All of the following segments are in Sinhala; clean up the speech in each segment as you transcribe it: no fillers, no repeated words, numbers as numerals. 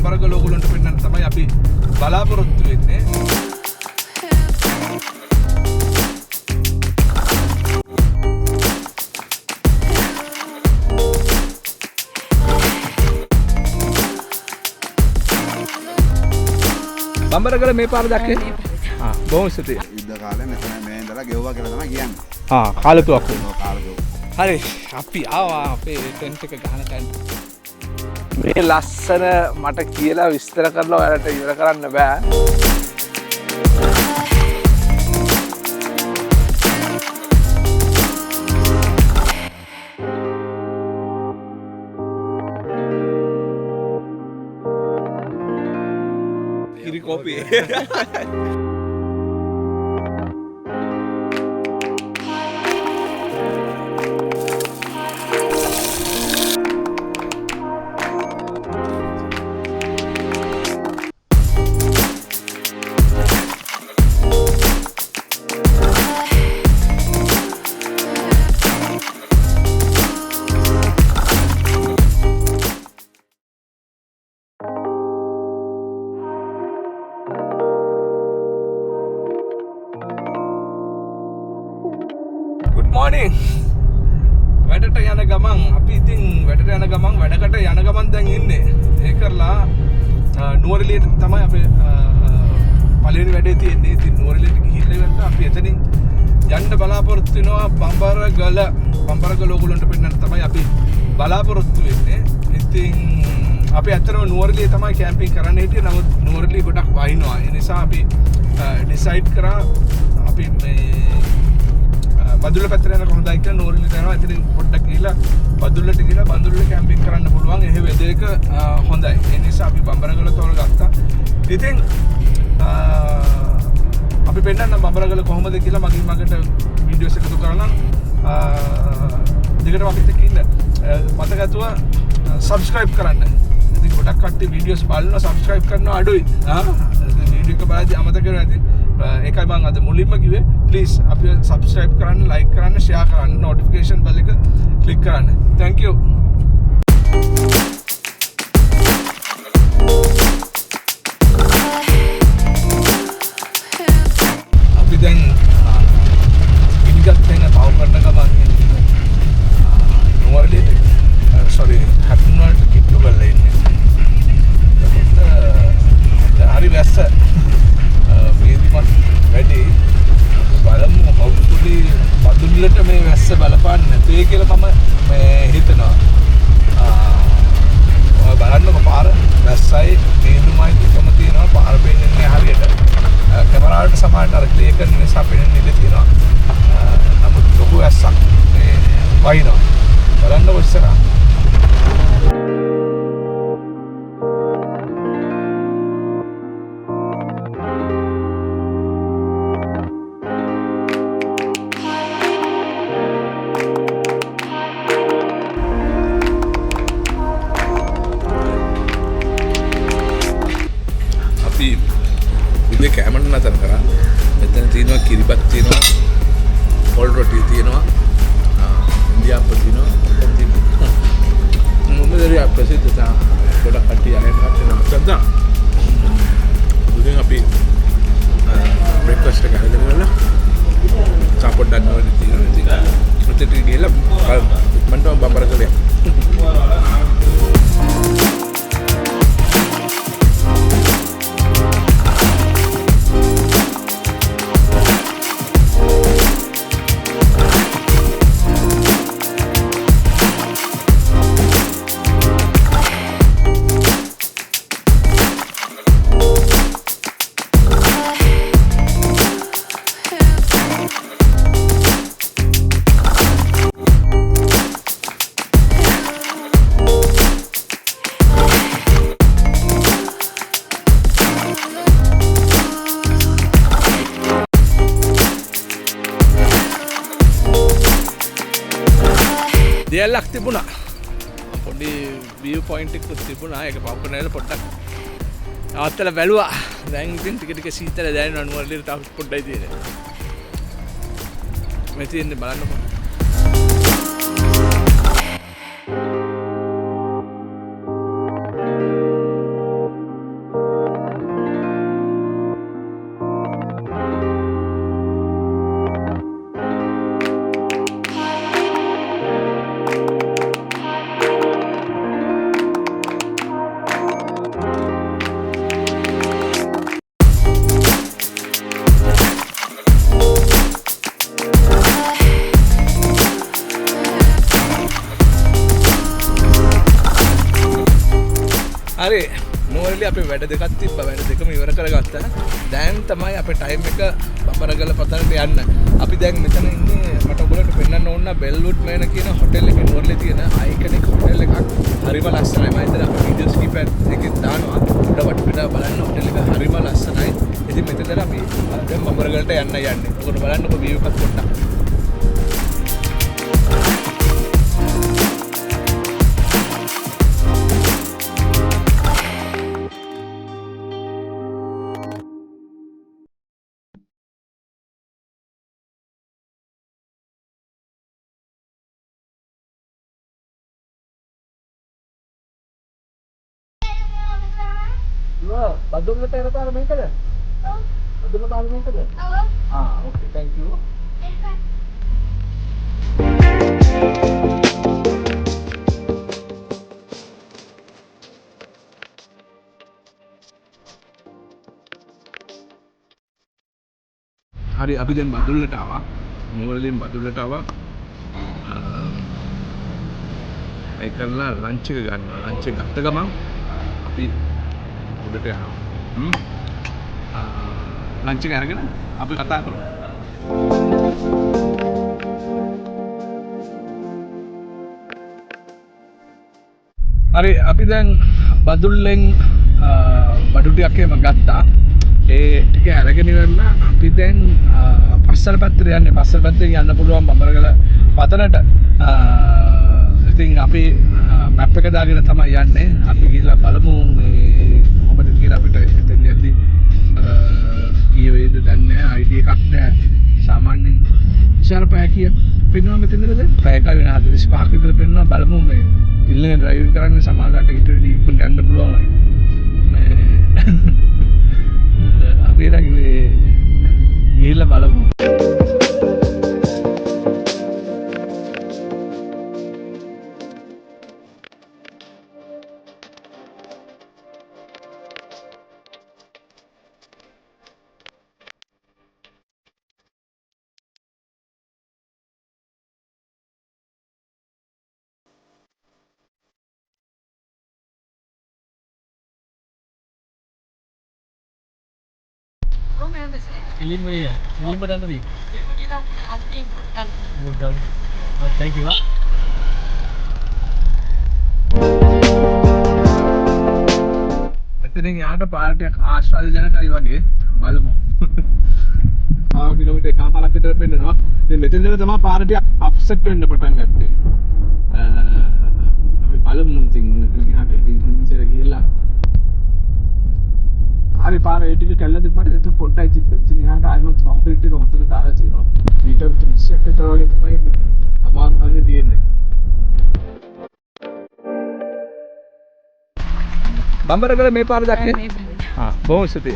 බම්බරගල ඕගොල්ලන්ට පෙන්නන්න තමයි අපි බලාපොරොත්තු වෙන්නේ. බම්බරගල මේ පාර දැක්කේ? බොහොම ස්තුතියි. යුද්ධ කාලේ මෙතන මේ ඉඳලා ගෙවුවා කියලා තමයි කියන්නේ. කාලතුවක් වෙනවා. කාලතුවක්. හරි අපි ආවා අපේ ටෙන්ට් එක ගහන තැන. මේ ලස්සන මට කියලා විස්තර කරලා ඔයාලට ඉවර කරන්න බෑ. කිරි කෝපි. morning වැඩට යන ගමන් අපි ඉතින් වැඩට යන ගමන් වැඩකට යන ගමන් දැන් ඉන්නේ ඒ කරලා නුවරඑළියට තමයි අපේ පළවෙනි වැඩේ තියෙන්නේ. ඉතින් නුවරඑළියට ගිහිල්ලා ඉවරලා අපි එතනින් යන්න බලාපොරොත්තු වෙනවා බම්බරගල ඕගොල්ලන්ට පෙන්නන්න තමයි අපි බලාපොරොත්තු වෙන්නේ. ඉතින් අපි ඇත්තටම නුවරඑළිය තමයි කැම්පින් කරන්න හිටියේ. නමුත් නුවරඑළිය ගොඩක් වහිනවා. ඒ නිසා අපි ඩිසයිඩ් කරා අපි මේ බදුල්ල පැත්තට යන කොහොමදයි කියලා නුවරඑළියට යනවා. එතනින් පොඩ්ඩක් ගිහලා බදුල්ලට ගිහලා බදුල්ලේ කැම්පින් කරන්න පුළුවන්. එහෙ වෙදර් එක හොඳයි. ඒ නිසා අපි බම්බරගල තෝරගත්තා. ඉතින් අපි පෙන්නන්න බම්බරගල කොහොමද කියලා මගින් මගට වීඩියෝස් එකතු කරලා දිගටම අපිත් එක්ක ඉන්න. මතක ඇතුව සබ්ස්ක්‍රයිබ් කරන්න. ඉතින් ගොඩක් කට්ටිය වීඩියෝස් බලනවා සබ්ස්ක්‍රයිබ් කරනවා අඩුයි. වීඩියෝ එක බලද්දී අමතක කරනවා ඇති. ඒකයි මම අද මුලින්ම කිව්වේ ප්ලීස් අපි සබ්ස්ක්‍රයිබ් කරන්න, ලයික් කරන්න, ෂෙයා කරන්න, නොටිෆිකේෂන් බෙල් එක ක්ලික් කරන්න. thank you. අපි දැන් ඉනිගත් වෙන පව කරන ගමන් නුවරඑළියට sorry හැප්පන් වලට කිට්ටු කරලා ඉන්නේ. හරි වැස්ස වැඩි බලමු හොප්පුලි බදුල්ලට මේ වැස්ස බලපාන්නේ නැතේ කියලා මම මේ හිතනවා. ඔය බලන්නකො පාර වැස්සයි මේදුමයි දෙකම තියෙනවා. පාර පෙන්නන්නේ හරියට කැමරාවට සමානට අර ක්ලියර් කරන නිසා පෙනෙන්නේ ඉඳ තියෙනවා. නමුත් ලොකු වැස්සක් මේ වහිනවා. බලන්නකො ඉස්සරහා. කැමරට නතර කරා. මෙතන තියෙනවා කිරිබත් තියෙනවා, පොල් රොටි තියෙනවා, ඉන්දියාප්ප තියෙනවා. මොමදරිය ප්‍රසිද්ධ තා ගොඩක් කට්ටිය අහන්න හදනවා. උදේන් අපි බ්‍රේක්ෆාස්ට් එක හදලා ගිහලා චා පොඩ්ඩක් නෝඩි තියෙනවා. ඉතින් මෙතන ගිහලා මන්ට බම්බරගලේ දෙයල්ලක් තිබුණා. පොඩි view point එකක් තිබුණා. ඒක පව් කරනකොට පොඩ්ඩක් නවත්තලා බැලුවා. දැන් ඉතින් ටික ටික සීතල දැනෙනවා. නුවරඑළියට තව පොඩ්ඩයි තියෙන්නේ. මේ තියෙන්නේ බලන්නකො. හරි නුවරඑළිය අපේ වැඩ දෙකක් තිබ්බා. වැඩ දෙකම ඉවර කරගත්තා. දැන් තමයි අපේ ටයිම් එක බඹරගල පතනට යන්න. අපි දැන් මෙතන ඉන්නේ මට ඔයගොල්ලන්ට පෙන්වන්න ඕන බෙල්වුඩ් මේන කියන හොටෙල් එකේ නුවරඑළිය තියෙන අයිකනික් හොටෙල් එකක්. හරිම ලස්සනයි. මම හිතලා අපි වීඩියෝස් කිප් එකක් දානවා. උඩ වටපිට බලන්න හොටෙල් එක හරිම ලස්සනයි. ඉතින් මෙතනට අපි දැන් බඹරගලට යන්න යන්නේ. ඔයගොල්ලෝ බලන්නකො view එකත් පොඩ්ඩක්. බදුල්ලට එන පාර මේකද? ඔව්. බදුල්ල පාර මේකද? ඔව්. ඕකේ thank you. හරි අපි දැන් බදුල්ලට ආවා. නුවරඑළියෙන් බදුල්ලට ආවා. ඒ කරලා ලන්ච් එක ගන්නවා. ලන්ච් එක ගත්ත ගමන් අපි උඩට යනවා. ලන්ච් එක අරගෙන අපි කතා කරමු. හරි අපි දැන් බදුල්ලෙන් බඩු ටිකක් එහෙම ගත්තා. ඒ ටික අරගෙන ඉවරලා අපි දැන් පස්සල පැත්තට යන්නේ. පස්සල පැත්තෙන් යන්න පුළුවන් බඹරගල පතනට. ඉතින් අපි මැප් එක දාගෙන තමයි යන්නේ. අපි ගිහලා බලමු මේ කොහොමද කියලා අපිට එතෙන් යද්දි ඊයේ වේද දන්නේ නැහැ. ID එකක් නැහැ. සාමාන්‍යයෙන් ඉස්සර පැය කීයක් පෙන්වන්න මෙතනද? පැය කව වෙන 45ක් විතර පෙන්වනවා. බලමු මේ ඉල්ලෙන් ඩ්‍රයිවිං කරන්නේ සමාජයට හිටෙදි ඉක්මනට යන්න පුළුවන්. මේ අපි රගේ ගිහලා බලමු. Ilin mo yan. Ilin mo na namin. Udang. Thank you. මෙතනින් යාට පාරටයක් ආශ්වාදජනකයි වගේ බලමු. ආ කිලෝමීටර් එකමාරක් විතර පෙන්නනවා. ඉතින් මෙතෙන් ඉඳලා තමයි පාර ටික අප්සෙට් වෙන්න පටන් ගත්තේ. අපි බලමු ඉතින් මෙතන යාට ඉතින් ගිහලා හරි පාර ඒ ටික කැල්ල තිබ්බට ඒක පොඩ්ඩයි තිබ්බේ. ඉතින් යාට ආයෙත් කොන්ක්‍රීට් එක උඩට දාලා තියෙනවා. මීටර් 30ක් විතර වගේ තමයි අමාරුයි තියෙන්නේ. බඹරගල මේ පාර දැක්කේ? බොහොම ස්තුතියි.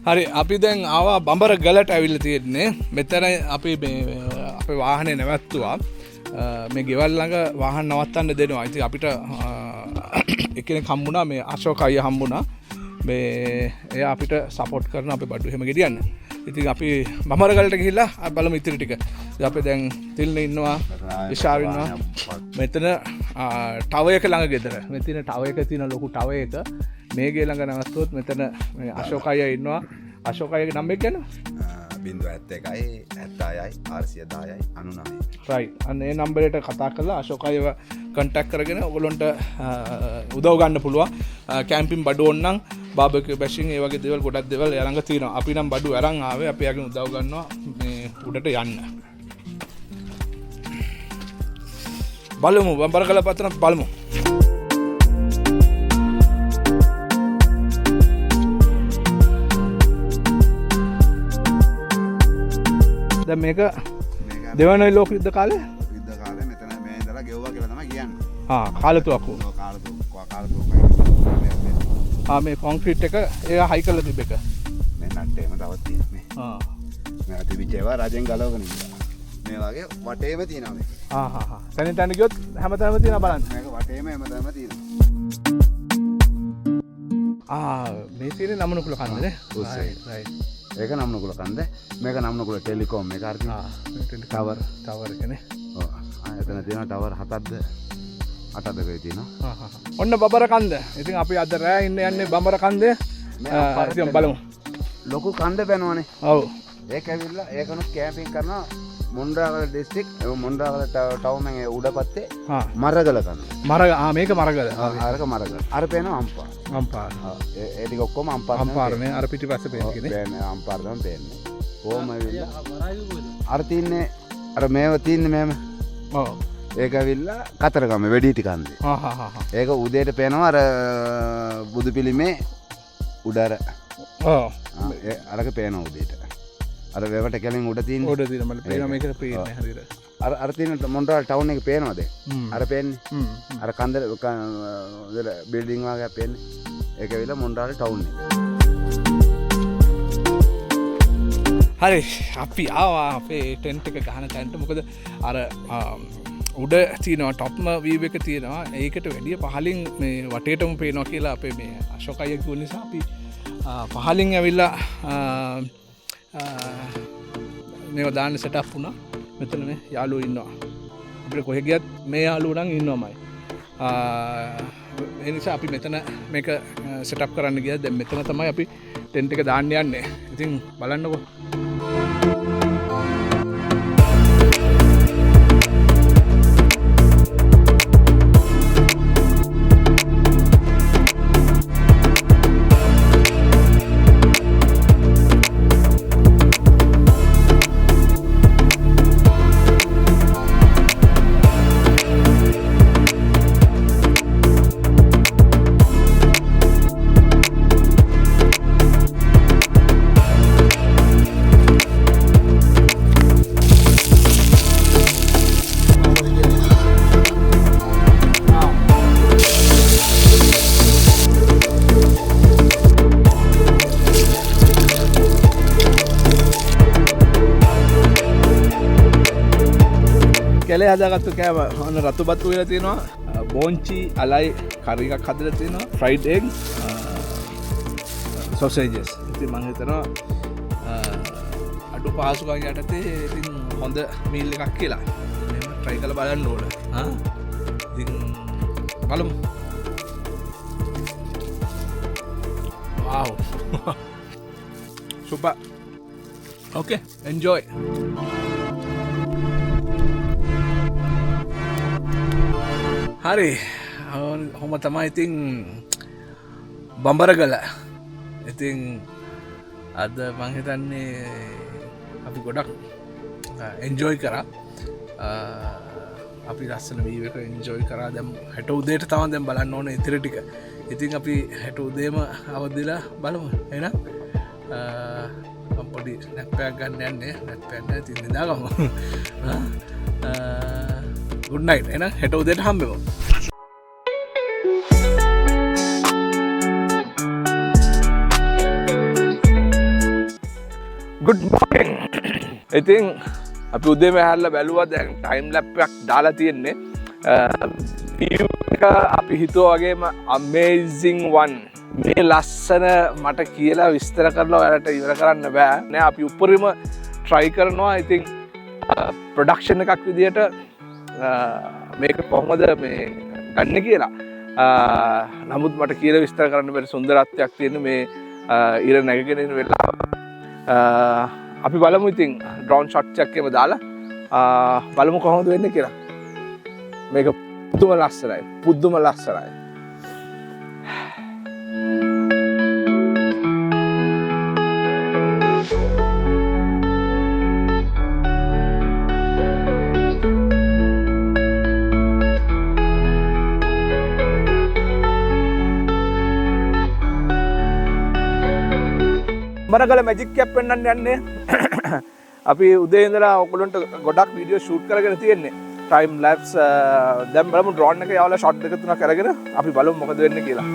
හරි අපි දැන් ආවා බඹරගලට ඇවිල්ලා තියෙන්නේ. මෙතන අපි මේ අපේ වාහනේ නැවැත්තුවා. මේ ගෙවල් ළඟ වාහන නවත්තන්න දෙනවා. ඉතින් අපිට එක්කෙනෙක් හම්බුණා මේ අශෝක අයියා හම්බුණා. මේ එයා අපිට සපෝට් කරන අපේ බඩු එහෙම ගෙඩියන්න. ඉතින් අපි බඹරගලට ගිහිල්ලා බලමු ඉතිරි ටික. ඉතින් අපේ දැන් තිල්නේ ඉන්නවා, විශාල් ඉන්නවා. මෙතන ටවර් එක ළඟ ගෙදර. මෙතන ටවර් එක තියෙන ලොකු ටවර් එක. මේ ගේ ළඟ නැවතුනොත් මෙතන මේ අශෝක අයියා ඉන්නවා. අශෝක අයියාගේ නම්බර එක ගන්න. 071යි 70යි 410යි 99. රයිට්. අන්න ඒ නම්බරයට කතා කරලා අශෝක අයියව කන්ටැක්ට් කරගෙන ඔයගොල්ලන්ට උදව් ගන්න පුළුවන්. කැම්පින් බඩු ඕනනම් බාබකියු බැෂින් ඒ වගේ දේවල් ගොඩක් දේවල් එයා ළඟ තියෙනවා. අපි නම් බඩු අරන් ආවේ. අපි යාගෙන් උදව් ගන්නවා මේ උඩට යන්න. බලමු බඹරගල පතන බලමු. දැන් මේක දෙවන ලෝක යුද්ධ කාලේ මෙතන මේ ඉඳලා ගෙවුවා කියලා තමයි කියන්නේ. කාලතුවක්කු. කාලතුවක්කයි. මේ කොන්ක්‍රීට් එක ඒක හයි කරලා තිබ්බ එක. මේ නට්ටේම තවත් තියෙනවා. මේ තිබිච්ච ඒවා රජෙන් ගලවගෙන ඉන්නවා. මේ වගේ වටේම තියෙනවා මේක. තැනින් තැන ගියොත් හැමතැනම තියෙනවා බලන්න. මේක වටේම හැමතැනම තියෙනවා. මේ තියෙන්නේ නමනකුල කන්දනේ. රයිට්. ඒක නම්නකුල කන්ද. මේක නම්නකුල ටෙලිකොම් එක හරි. ටවර් එකනේ. ඔව්. එතන තියෙනවා ටවර් 7ක්ද අටද තියෙනවා. ඔන්න බබර කන්ද. ඉතින් අපි අද රෑ ඉන්න යන්නේ බබර කන්දේ. ඉතින් බලමු. ලොකු කන්ද බැනවනේ. ඔව්. ඒක ඇවිල්ලා ඒකනුත් කැම්පින් කරනවා මොණ්ඩාගල ඩිස්ට්‍රික් මොණ්ඩාගල ටවුන් එකේ උඩපත්තේ මරගල කන්ද. මේක මරගල. අරක මරගල. අර පේනවා අම්පාර. අම්පාර. ඒ ටික ඔක්කොම අම්පාර. අම්පාරනේ අර පිටිපස්සේ පේන්නේ. පේන්නේ අම්පාර තමයි පේන්නේ. කොහොම ඇවිල්ලා අර තින්නේ අර මේව තින්නේ මේම. ඔව්. ඒක ඇවිල්ලා කතරගම වෙඩිටි කන්දේ. ඒක උදේට පේනවා අර බුදු පිළිමේ උඩර. අරක පේනවා උදේට. අර වෙවට කලින් උඩ තියෙන උඩ තියෙන මල පේනවා මේකට පේන්නේ හරියට. අර තියෙන මොණ්ඩාගල ටවුන් එක පේනවද? අර පේන්නේ. අර කන්ද බිල්ඩින් වගේ පේන්නේ. ඒක ඇවිල්ලා මොණ්ඩාගල ටවුන් එක. හරි අපි ආවා අපේ ටෙන්ට් එක ගහන තැනට. මොකද අර උඩ තියෙනවා ටොප්ම වීව් එක තියෙනවා. ඒකට වැඩිය පහලින් මේ වටේටම පේනවා කියලා අපේ මේ අශෝක අයියා කිව්ව නිසා අපි පහලින් ඇවිල්ලා මේවා දාන්න සෙටප් වුණා. මෙතන මේ යාළුවෝ ඉන්නවා. අපිට කොහෙ ගියත් මේ යාළුවෝ නම් ඉන්නවමයි. ඒ නිසා අපි මෙතන මේක සෙටප් කරන්න ගියා. දැන් මෙතන තමයි අපි ටෙන්ට් එක දාන්න යන්නේ. ඉතින් බලන්නකෝ. කැලේ හදාගත්තු කෑම ඔන්න රතු බත්තු වෙලා තියෙනවා. බෝංචි අලයි කරි එකක් හදලා තියෙනවා. Fried egg sausages. ඉතින් මම හිතනවා අඩු පහසුකම් යටතේ ඉතින් හොඳ මීල් එකක් කියලා. මේව try කරලා බලන්න ඕන. ඉතින් බලමු. wow super okay enjoy. හරි හොම තමයි ඉතින් බඹරගල. ඉතින් අද මං හිතන්නේ අපි ගොඩක් එන්ජොයි කරා. අපි ලස්සන වීව් එක එන්ජොයි කරා. දැන් හෙට උදේට තමයි දැන් බලන්න ඕනේ ඉතිරි ටික. ඉතින් අපි හෙට උදේම අවදිලා බලමු. එහෙනම් මම පොඩි නැප්පයක් ගන්න යන්නේ. නැප්පයක් නැහැ ඉතින් නිදාගමු. good night. එහෙනම් හෙට උදේට හම්බෙමු. good morning. ඉතින් අපි උදේම ඇහැරලා බැලුවා. දැන් ටයිම් ලැප් එකක් දාලා තියෙන්නේ. view එක අපි හිතුවා වගේම amazing one. මේ ලස්සන මට කියලා විස්තර කරලා ඔයාලට ඉවර කරන්න බෑ. නෑ අපි උඩරිම try කරනවා. ඉතින් production එකක් විදියට මේක කොහොමද මේ ගන්න කියලා. නමුත් මට කියලා විස්තර කරන්න බැරි සුන්දරත්වයක් තියෙන මේ ඉර නැගගෙන ඉන්න වෙලාව. අපි බලමු ඉතින් ඩ්‍රෝන් ෂොට් එකක් එහෙම දාලා බලමු කොහොමද වෙන්නේ කියලා. මේක පුදුම ලස්සනයි. පුදුම ලස්සනයි. බරගල මැජික් කැප් පෙන්වන්න යන්නේ. අපි උදේ ඉඳලා ඔයගොල්ලන්ට ගොඩක් වීඩියෝ ෂූට් කරගෙන තියෙන්නේ. ටයිම් ලැප්ස් දැන් බලමු ඩ්‍රෝන් එක යවලා ෂොට් දෙක තුනක් අරගෙන අපි බලමු මොකද වෙන්නේ කියලා.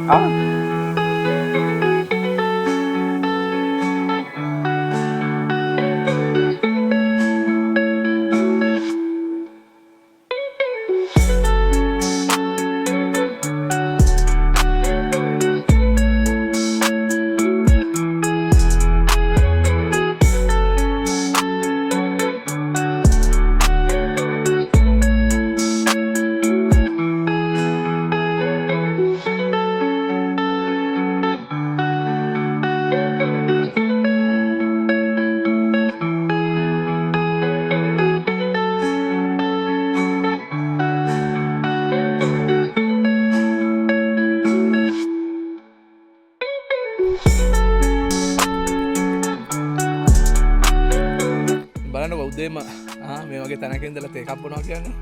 තැනක ඉඳලා තේ එකක් බොනවා කියන්නේ.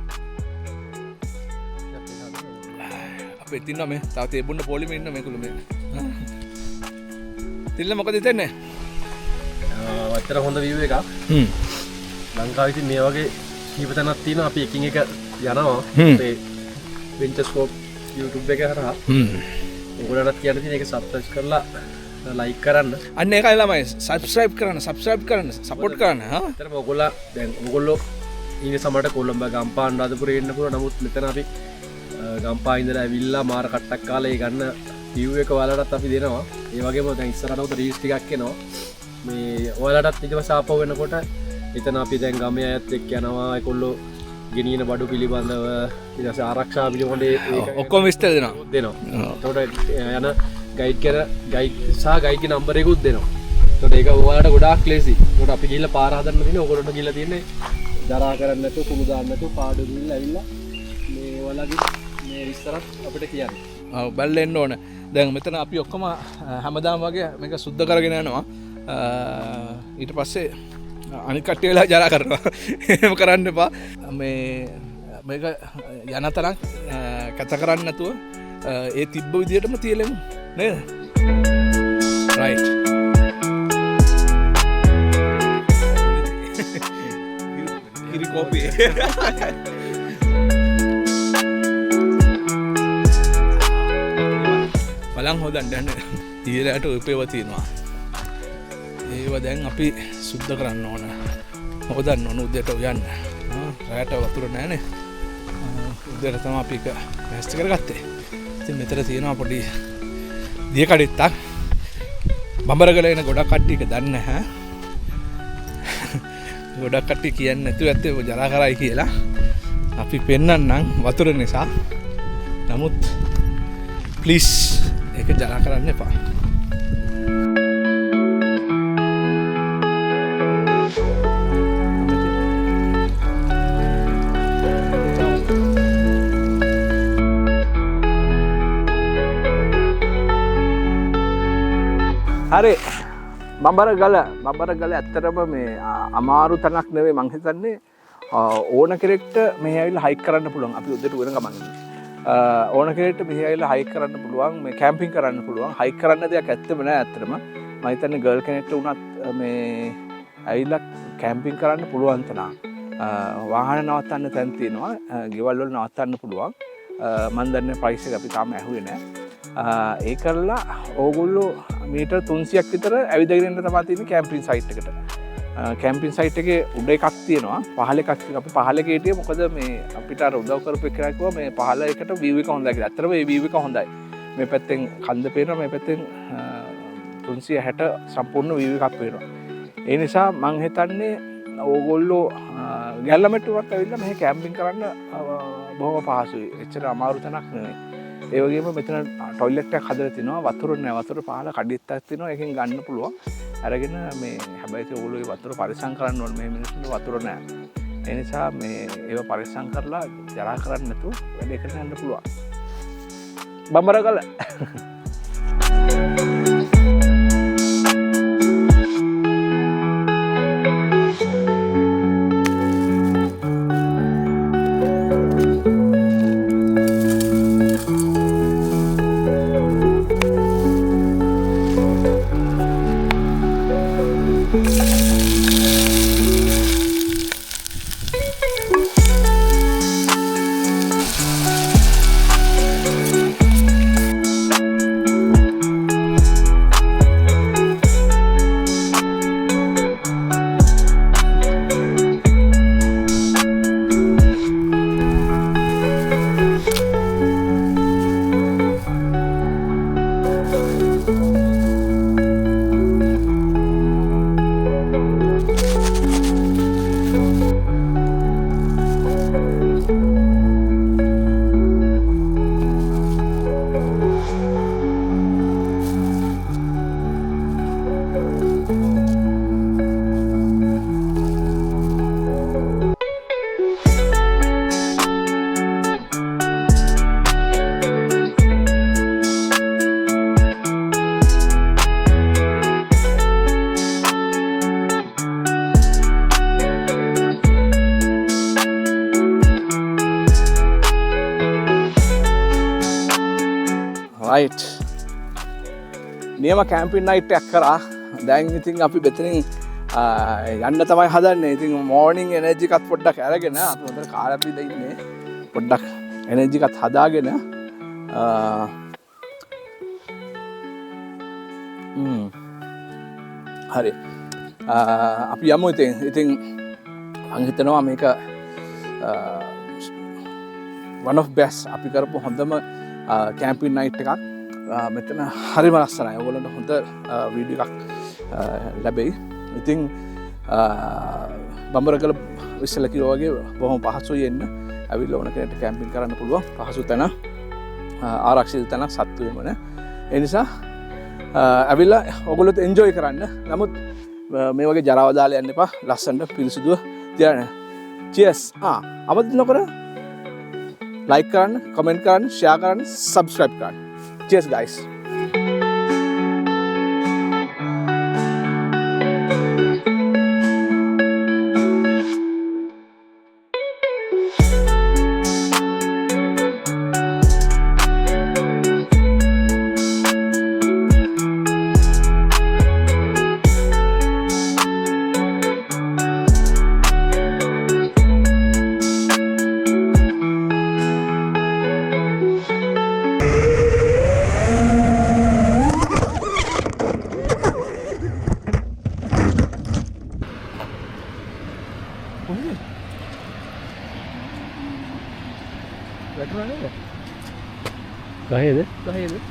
අපේ තින්නවා මේ තව තේ බොන්න පොලිමේ ඉන්න මේකුළු මේ. තිල්ල මොකද හිතන්නේ? අතර හොඳ view එකක්. ලංකාවේ ඉතින් මේ වගේ කීප තැනක් තියෙනවා. අපි එකින් එක යනවා. අපේ වෙන්චර්ස්කෝප් YouTube එක හරහා. ඔයගොල්ලන්ට කියන්න තියෙන එක subscribe කරලා like කරන්න. අන්න ඒකයි ළමයි subscribe කරන්න support කරන්න. හා. ඇත්තටම ඔයගොල්ලෝ ඉන්නේ සමහරට කොළඹ ගම්පහ අනුරාධපුරේ ඉන්න පුළුවන්. නමුත් මෙතන අපි ගම්පහ ඉඳලා ඇවිල්ලා මාර කට්ටක් කාලා ඒ ගන්න view එක ඔයාලටත් අපි දෙනවා. ඒ වගේම දැන් ඉස්සරහට උඩ රීල්ස් ටිකක් එනවා. මේ ඔයාලටත් ඊට පස්සේ ආපහු වෙනකොට එතන අපි දැන් ගමේ අයත් එක්ක යනවා. ඒගොල්ලෝ ගෙනියන බඩු පිළිබඳව ඊට පස්සේ ආරක්ෂා පිළිබඳව ඔක්කොම විස්තර දෙනවා. එතකොට යන ගයිඩ් සහ ගයිඩ්ගේ නම්බර එකකුත් දෙනවා. එතකොට ඒක ඔයාලට ගොඩාක් ලේසි. එතකොට අපි ගිහිල්ලා පාර හදන්න තියෙන්නේ ඔයගොල්ලන්ට ගිහිල්ලා තියෙන්නේ දරා කරන්න නැතුව කුණු දාන්න නැතුව පාඩු ගිහිල්ලා ඇවිල්ලා මේ ඔයාලගේ මේ විස්තරත් අපිට කියන්න. ඔව් බැලලා එන්න ඕන. දැන් මෙතන අපි ඔක්කොම හැමදාම වගේ මේක සුද්ධ කරගෙන යනවා. ඊට පස්සේ අනිත් කට්ටිය වෙලා ජරා කරනවා. එහෙම කරන්න එපා. මේක යන තරම් කතා කරන්න නැතුව ඒ තිබ්බ විදිහටම තියලෙමු නේද? රයිට්. කිරි කෝපි. බලන් හොදන්න යන්න. ඊළඟට උපේව තියෙනවා. ඒව දැන් අපි සුද්ධ කරන්න ඕන. හොදන්න ඕන උදේට උයන්න. රැට වතුර නැහැනේ. උදේට තමයි අපි ඒක පැස්ට් කරගත්තේ. ඉතින් මෙතන තියෙනවා පොඩි දිය කඩਿੱත්තක්. බඹරගල එන ගොඩක් කට්ටියක දන්නේ නැහැ. ගොඩක් කට්ටිය කියන්නේ නැතුව ඇත්තේ ජරා කරයි කියලා. අපි පෙන්නන්නම් වතුර නිසා. නමුත් ප්ලීස් ඒක ජරා කරන්න එපා. හරි බඹරගල ඇත්තටම මේ අමාරු තැනක් නෙවෙයි මං හිතන්නේ ඕන කෙනෙක්ට මෙහි ඇවිල්ලා හයික් කරන්න පුළුවන්. අපි උදේට උයන ගමන් ඕන කෙනෙක්ට මෙහි ඇවිල්ලා හයික් කරන්න පුළුවන්, මේ කැම්පින් කරන්න පුළුවන්. හයික් කරන්න දෙයක් ඇත්තම නෑ ඇත්තටම. මම හිතන්නේ ගර්ල් කෙනෙක්ට උනත් මේ ඇවිල්ලා කැම්පින් කරන්න පුළුවන් තැන. වාහන නවත්තන්න තැන් තියෙනවා. ගෙවල් වල නවත්තන්න පුළුවන්. මම දන්නේ ප්‍රයිස් එක අපි තාම ඇහුවේ නෑ. ඒ කරලා ඕගොල්ලෝ මීටර් 300ක් විතර ඇවිදගෙන යන්න තමයි තියෙන්නේ කැම්පින් සයිට් එකට. කැම්පින් සයිට් එකේ උඩ එකක් තියෙනවා, පහළ එකක් තියෙනවා. අපි පහළ එකේ හිටියේ මොකද මේ අපිට අර උදව් කරපු එකා කිව්වා මේ පහළ එකට view එක හොඳයි කියලා. ඇත්තටම මේ view එක හොඳයි. මේ පැත්තෙන් කන්ද පේනවා, මේ පැත්තෙන් 360 සම්පූර්ණ view එකක් පේනවා. ඒ නිසා මං හිතන්නේ ඕගොල්ලෝ ගැල්ලමෙට්ටුවක් ඇවිල්ලා මෙහි කැම්පින් කරන්න බොහොම පහසුයි. එච්චර අමාරු තැනක් නෙවෙයි. ඒ වගේම මෙතන ටොයිලට් එකක් හදලා තිනවා. වතුර නෑ. වතුර පහළ කඩਿੱත්තක් තිනවා. එකෙන් ගන්න පුළුවන්. අරගෙන මේ හැබැයි ඒ ඕගොල්ලෝ වතුර පරිස්සම් කරන්න ඕනේ. මේ මිනිස්සුන්ට වතුර නෑ. ඒ නිසා මේ ඒව පරිස්සම් කරලා ජරා කරන්න නැතුව වැඩ කරන්න යන්න පුළුවන්. බඹරගල රයිට් නියම කැම්පින් නයිට් එකක් කරා දැන් ඉතින් අපි මෙතනින් යන්න තමයි හදන්නේ ඉතින් මෝර්නින් එනර්ජි එකත් පොඩ්ඩක් අරගෙන අපි හොඳට කාලා බීලා ඉන්නේ පොඩ්ඩක් එනර්ජි එකත් හදාගෙන හරි අපි යමු ඉතින් මං හිතනවා මේක one of best අපි කරපු හොඳම කැම්පින් නයිට් එකක් මෙතන හරිම ලස්සනයි ඔයගොල්ලන්ට හොඳ වීඩියෝ එකක් ලැබෙයි ඉතින් බම්බරගල ඉස්සෙල්ලා කිව්වා වගේ බොහොම පහසුයි එන්න ඇවිල්ලා ඕන කෙනෙක්ට කැම්පින් කරන්න පුළුවන් පහසු තැන ආරක්ෂිත තැනක් සත්තු වෙමන ඒ නිසා ඇවිල්ලා ඔයගොල්ලොත් එන්ජොයි කරන්න නමුත් මේ වගේ ජරාව දාලා යන්න එපා ලස්සනට පිරිසිදුව තියන්න cheers අමතක නොකර like කරන්න comment කරන්න share කරන්න subscribe කරන්න cheers guys ගහේද ගහේද?